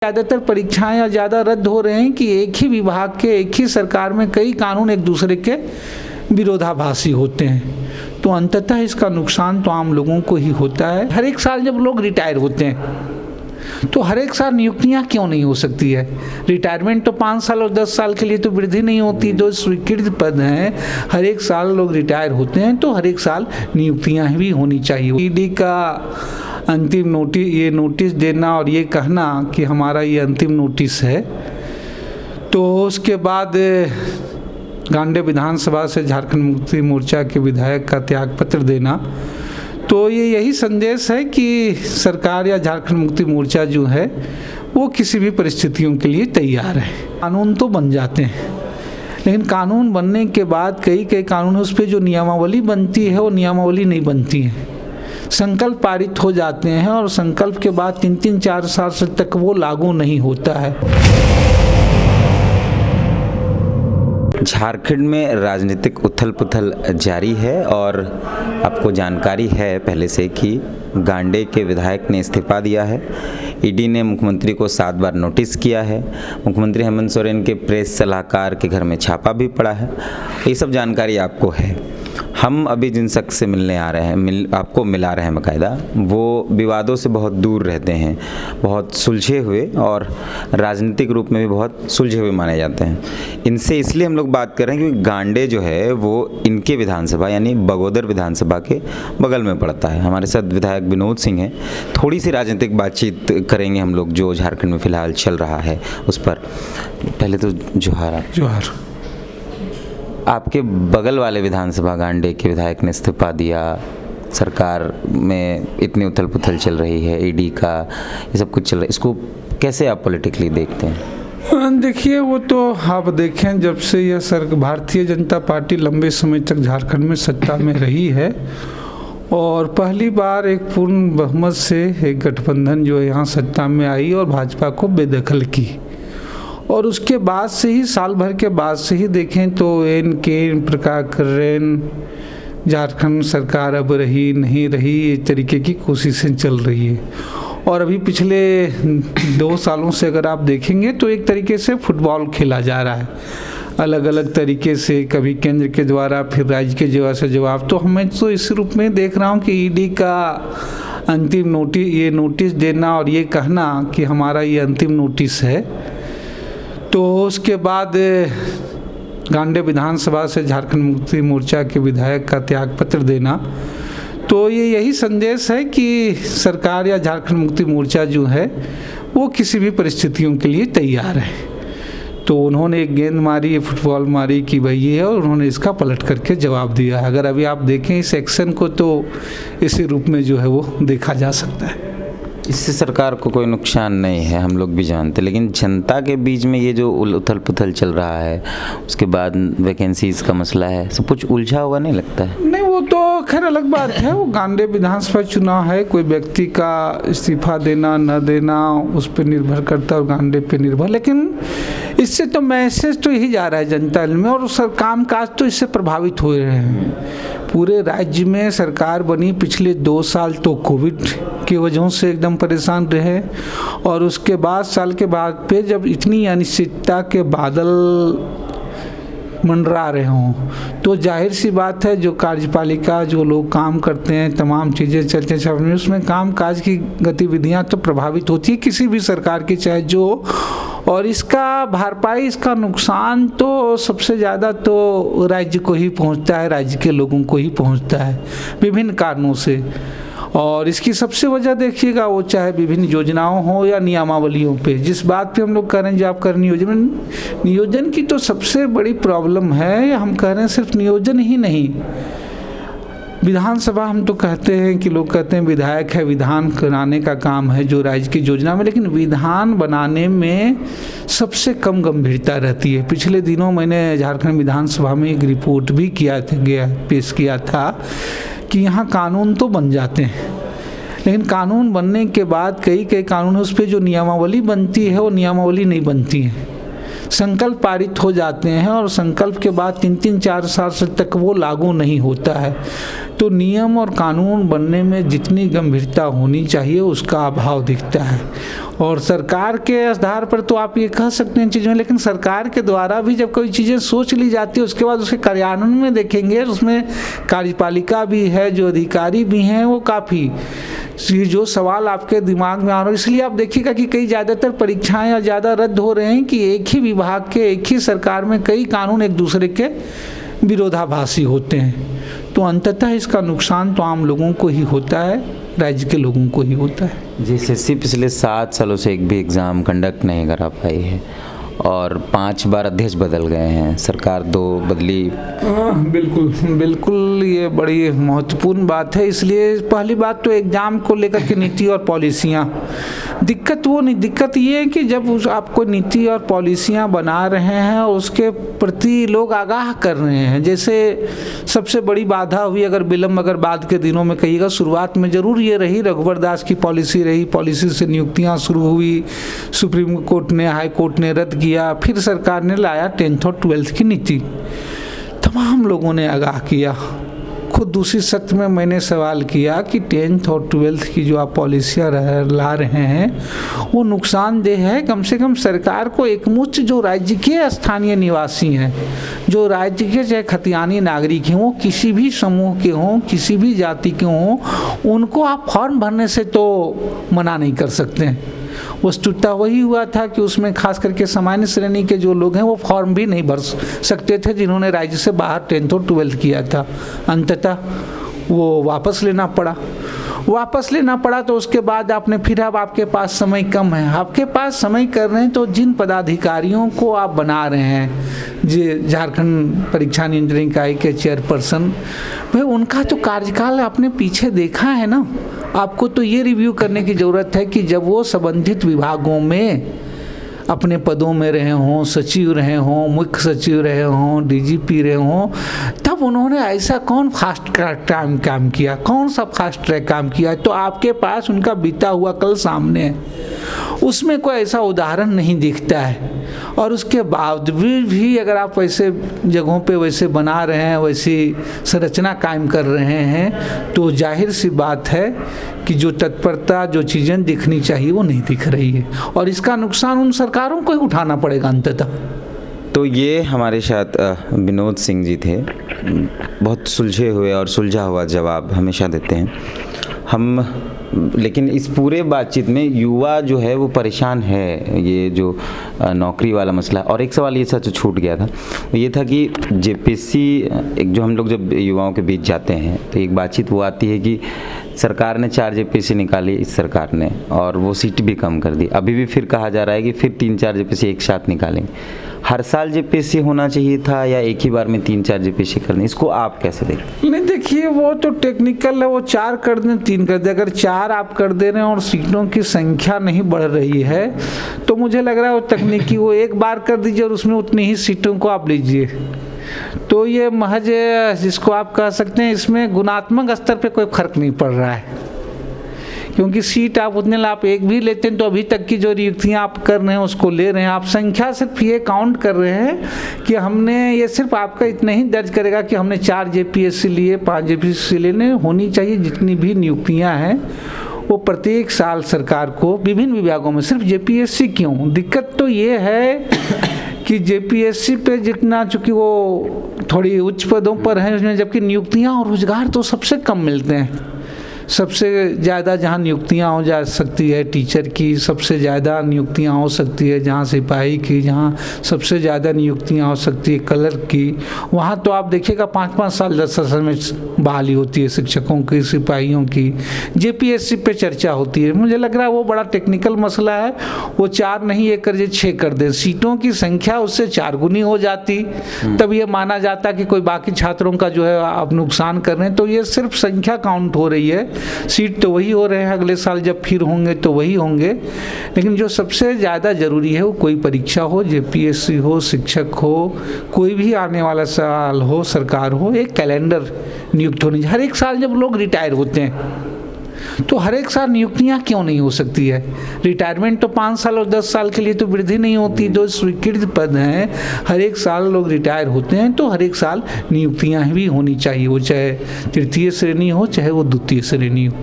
ज़्यादातर परीक्षाएं या ज़्यादा रद्द हो रहे हैं कि एक ही विभाग के एक ही सरकार में कई कानून एक दूसरे के विरोधाभासी होते हैं। तो अंततः इसका नुकसान तो आम लोगों को ही होता है। हर एक साल जब लोग रिटायर होते हैं तो हर एक साल नियुक्तियां क्यों नहीं हो सकती है? रिटायरमेंट तो 5 साल और 10 साल के लिए तो वृद्धि नहीं होती। जो स्वीकृत पद हैं हर एक साल लोग रिटायर होते हैं तो हर एक साल नियुक्तियां भी होनी चाहिए। ईडी का अंतिम नोटिस देना और ये कहना कि हमारा ये अंतिम नोटिस है, तो उसके बाद गांडे विधानसभा से झारखंड मुक्ति मोर्चा के विधायक का त्यागपत्र देना, तो ये यही संदेश है कि सरकार या झारखंड मुक्ति मोर्चा जो है वो किसी भी परिस्थितियों के लिए तैयार है। कानून तो बन जाते हैं, लेकिन कानून बनने के बाद कई कानून उस पर जो नियमावली बनती है वो नियमावली नहीं बनती है। संकल्प पारित हो जाते हैं और संकल्प के बाद 3-3, 4 साल तक वो लागू नहीं होता है। झारखंड में राजनीतिक उथल पुथल जारी है और आपको जानकारी है पहले से कि गांडे के विधायक ने इस्तीफा दिया है। ईडी ने मुख्यमंत्री को 7 बार नोटिस किया है। मुख्यमंत्री हेमंत सोरेन के प्रेस सलाहकार के घर में छापा भी पड़ा है। ये सब जानकारी आपको है। हम अभी जिन शख्स से मिलने आ रहे हैं, आपको मिला रहे हैं बाकायदा, वो विवादों से बहुत दूर रहते हैं, बहुत सुलझे हुए और राजनीतिक रूप में भी बहुत सुलझे हुए माने जाते हैं। इनसे इसलिए हम लोग बात कर रहे हैं क्योंकि गांडे जो है वो इनके विधानसभा यानी बगोदर विधानसभा के बगल में पड़ता है। हमारे साथ विधायक विनोद सिंह हैं। थोड़ी सी राजनीतिक बातचीत करेंगे हम लोग जो झारखंड में फ़िलहाल चल रहा है उस पर। पहले तो जोहार। आपके बगल वाले विधानसभा गांडे के विधायक ने इस्तीफा दिया, सरकार में इतनी उथल पुथल चल रही है, ईडी का ये सब कुछ चल रहा है, इसको कैसे आप पॉलिटिकली देखते हैं? देखिए, वो तो आप देखें जब से यह भारतीय जनता पार्टी लंबे समय तक झारखंड में सत्ता में रही है और पहली बार एक पूर्ण बहुमत से एक गठबंधन जो यहाँ सत्ता में आई और भाजपा को बेदखल की, और उसके बाद से ही साल भर के बाद से ही देखें तो प्रकार झारखंड सरकार अब रही नहीं रही इस तरीके की कोशिशें चल रही है। और अभी पिछले 2 सालों से अगर आप देखेंगे तो एक तरीके से फुटबॉल खेला जा रहा है, अलग अलग तरीके से, कभी केंद्र के द्वारा फिर राज्य के जवाब। तो हमें तो इस रूप में देख रहा हूँ कि ईडी का अंतिम नोटिस देना और ये कहना कि हमारा ये अंतिम नोटिस है, तो उसके बाद गांडे विधानसभा से झारखंड मुक्ति मोर्चा के विधायक का त्यागपत्र देना, तो ये यही संदेश है कि सरकार या झारखंड मुक्ति मोर्चा जो है वो किसी भी परिस्थितियों के लिए तैयार है। तो उन्होंने एक गेंद मारी, फुटबॉल मारी कि भाई ये है, और उन्होंने इसका पलट करके जवाब दिया है। अगर अभी आप देखें इस एक्शन को तो इसी रूप में जो है वो देखा जा सकता है। इससे सरकार को कोई नुकसान नहीं है, हम लोग भी जानते, लेकिन जनता के बीच में ये जो उथल पुथल चल रहा है, उसके बाद वैकेंसीज का मसला है, सब कुछ उलझा हुआ नहीं लगता है? नहीं, वो तो खैर अलग बात है। वो गांडे विधानसभा चुनाव है, कोई व्यक्ति का इस्तीफा देना न देना उस पर निर्भर करता है और गांडे पे निर्भर, लेकिन इससे तो मैसेज तो यही जा रहा है जनता में, और काम काज तो इससे प्रभावित हो रहे हैं। पूरे राज्य में सरकार बनी, पिछले 2 साल तो कोविड की वजह से एकदम परेशान रहे, और उसके बाद साल के बाद पे जब इतनी अनिश्चितता के बादल मंडरा रहे हों, तो जाहिर सी बात है जो कार्यपालिका, जो लोग काम करते हैं, तमाम चीज़ें चलते हैं, उसमें काम काज की गतिविधियां तो प्रभावित होती है किसी भी सरकार की चाहे जो। और इसका भरपाई, इसका नुकसान तो सबसे ज़्यादा तो राज्य को ही पहुंचता है, राज्य के लोगों को ही पहुंचता है विभिन्न कारणों से। और इसकी सबसे वजह देखिएगा, वो चाहे विभिन्न योजनाओं हो या नियमावलियों पे, जिस बात पे हम लोग कह रहे हैं जो आप कर नियोजन की तो सबसे बड़ी प्रॉब्लम है। हम कह रहे हैं सिर्फ नियोजन ही नहीं, विधानसभा हम तो कहते हैं कि लोग कहते हैं विधायक है, विधान बनाने का काम है जो राज्य की योजना में, लेकिन विधान बनाने में सबसे कम गंभीरता रहती है। पिछले दिनों मैंने झारखंड विधानसभा में एक रिपोर्ट भी पेश किया था कि यहाँ कानून तो बन जाते हैं, लेकिन कानून बनने के बाद कई कानून उस पर जो नियमावली बनती है वो नियमावली नहीं बनती है। संकल्प पारित हो जाते हैं और संकल्प के बाद 3-4 साल तक वो लागू नहीं होता है। तो नियम और कानून बनने में जितनी गंभीरता होनी चाहिए उसका अभाव दिखता है। और सरकार के आधार पर तो आप ये कह सकते हैं चीज़ें, लेकिन सरकार के द्वारा भी जब कोई चीज़ें सोच ली जाती है उसके बाद उसके कार्यान्वयन में देखेंगे उसमें कार्यपालिका भी है, जो अधिकारी भी हैं वो काफ़ी जो सवाल आपके दिमाग में आ रहा है। इसलिए आप देखिएगा कि कई ज़्यादातर परीक्षाएं या ज़्यादा रद्द हो रहे हैं कि एक ही विभाग के एक ही सरकार में कई कानून एक दूसरे के विरोधाभासी होते हैं। तो अंततः इसका नुकसान तो आम लोगों को ही होता है, राज्य के लोगों को ही होता है। जी, एसएससी पिछले 7 सालों से एक भी एग्ज़ाम कंडक्ट नहीं करा पाई है और 5 बार अध्यक्ष बदल गए हैं, सरकार 2 बदली। बिल्कुल बिल्कुल, ये बड़ी महत्वपूर्ण बात है। इसलिए पहली बात तो एग्ज़ाम को लेकर के नीति और पॉलिसियाँ, दिक्कत वो नहीं, दिक्कत ये है कि जब आप कोई नीति और पॉलिसियाँ बना रहे हैं और उसके प्रति लोग आगाह कर रहे हैं, जैसे सबसे बड़ी बाधा हुई अगर विलम्ब अगर बाद के दिनों में कहिएगा, शुरुआत में ज़रूर ये रही, रघुवर दास की पॉलिसी रही, पॉलिसी से नियुक्तियाँ शुरू हुई, सुप्रीम कोर्ट ने, हाई कोर्ट ने रद्द किया, फिर सरकार ने लाया 10th और 12th की नीति, तमाम लोगों ने आगाह किया। खुद दूसरी सत्र में मैंने सवाल किया कि 10th और 12th की जो आप पॉलिसियाँ ला रहे हैं वो नुकसानदेह है। कम से कम सरकार को एकमुश्त जो राज्य के स्थानीय निवासी हैं, जो राज्य के चाहे खतियानी नागरिक हों, किसी भी समूह के हों, किसी भी जाति के हों, उनको आप फॉर्म भरने से तो मना नहीं कर सकते हैं। वस्तुतः वही हुआ था कि उसमें खास करके सामान्य श्रेणी के जो लोग हैं वो फॉर्म भी नहीं भर सकते थे, जिन्होंने राज्य से बाहर 10th और 12th किया था। अंततः वो वापस लेना पड़ा। तो उसके बाद आपने फिर, अब आपके पास समय कम है, आपके पास समय कर रहे हैं, तो जिन पदाधिकारियों को आप बना रहे हैं, जो झारखंड परीक्षा नियंत्रण इकाई के चेयरपर्सन, भाई उनका तो कार्यकाल आपने पीछे देखा है ना। आपको तो ये रिव्यू करने की ज़रूरत है कि जब वो संबंधित विभागों में अपने पदों में रहे हों, सचिव रहे हों, मुख्य सचिव रहे हों, डीजीपी रहे हों, तब उन्होंने ऐसा कौन फास्ट ट्रैक काम किया, कौन सा फास्ट ट्रैक काम किया। तो आपके पास उनका बीता हुआ कल सामने है, उसमें कोई ऐसा उदाहरण नहीं दिखता है। और उसके बावजूद भी अगर आप वैसे जगहों पे वैसे बना रहे हैं, वैसी संरचना कायम कर रहे हैं, तो जाहिर सी बात है कि जो तत्परता, जो चीज़ें दिखनी चाहिए वो नहीं दिख रही है, और इसका नुकसान उन सरकारों को ही उठाना पड़ेगा अंततः। तो ये हमारे साथ विनोद सिंह जी थे, बहुत सुलझे हुए और सुलझा हुआ जवाब हमेशा देते हैं हम। लेकिन इस पूरे बातचीत में युवा जो है वो परेशान है, ये जो नौकरी वाला मसला। और एक सवाल ये सच छूट गया था, ये था कि जेपीएससी, एक जो हम लोग जब युवाओं के बीच जाते हैं तो एक बातचीत वो आती है कि सरकार ने 4 जेपीएससी निकाली इस सरकार ने, और वो सीट भी कम कर दी। अभी भी फिर कहा जा रहा है कि फिर 3-4 जेपीएससी एक साथ निकालेंगे। हर साल जेपीएससी होना चाहिए था या एक ही बार में 3-4 जेपीएससी करने, इसको आप कैसे देखते हैं? नहीं, देखिए वो तो टेक्निकल है, वो 4 कर दें 3 कर दें। अगर 4 आप कर दे रहे हैं और सीटों की संख्या नहीं बढ़ रही है तो मुझे लग रहा है वो तकनीकी, वो एक बार कर दीजिए और उसमें उतनी ही सीटों को आप लीजिए। तो ये महज जिसको आप कह सकते हैं, इसमें गुणात्मक स्तर पे कोई फर्क नहीं पड़ रहा है, क्योंकि सीट आप उतने आप एक भी लेते हैं तो अभी तक की जो नियुक्तियाँ आप कर रहे हैं उसको ले रहे हैं। आप संख्या सिर्फ ये काउंट कर रहे हैं कि हमने, ये सिर्फ आपका इतना ही दर्ज करेगा कि हमने 4 जेपीएससी लिए, 5 जेपीएससी लेने। होनी चाहिए जितनी भी नियुक्तियाँ हैं वो प्रत्येक साल सरकार को विभिन्न विभागों में, सिर्फ जेपीएससी क्यों। दिक्कत तो ये है कि जेपीएससी पे जितना, चूँकि वो थोड़ी उच्च पदों पर हैं उसमें, जबकि नियुक्तियाँ और रोजगार तो सबसे कम मिलते हैं। सबसे ज़्यादा जहाँ नियुक्तियाँ हो जा सकती है टीचर की, सबसे ज़्यादा नियुक्तियाँ हो सकती है जहाँ सिपाही की, जहाँ सबसे ज़्यादा नियुक्तियाँ हो सकती है क्लर्क की, वहाँ तो आप देखिएगा 5-5 साल 10 साल में बहाली होती है शिक्षकों की, सिपाहियों की। जेपीएससी पे चर्चा होती है, मुझे लग रहा है वो बड़ा टेक्निकल मसला है। वो 4 नहीं, 1 कर 6 कर दें, सीटों की संख्या उससे 4 गुनी हो जाती, तब ये माना जाता कि कोई बाकी छात्रों का जो है आप नुकसान कर रहे हैं। तो ये सिर्फ संख्या काउंट हो रही है, सीट तो वही हो रहे हैं, अगले साल जब फिर होंगे तो वही होंगे। लेकिन जो सबसे ज़्यादा ज़रूरी है वो कोई परीक्षा हो, जेपीएससी हो, शिक्षक हो, कोई भी आने वाला साल हो, सरकार हो, एक कैलेंडर नियुक्त होनी चाहिए। हर एक साल जब लोग रिटायर होते हैं तो हर एक साल नियुक्तियां क्यों नहीं हो सकती है? रिटायरमेंट तो 5 साल और 10 साल के लिए तो वृद्धि नहीं होती। जो स्वीकृत पद हैं हर एक साल लोग रिटायर होते हैं, तो हर एक साल नियुक्तियां भी होनी चाहिए, वो चाहे तृतीय श्रेणी हो चाहे वो द्वितीय श्रेणी हो।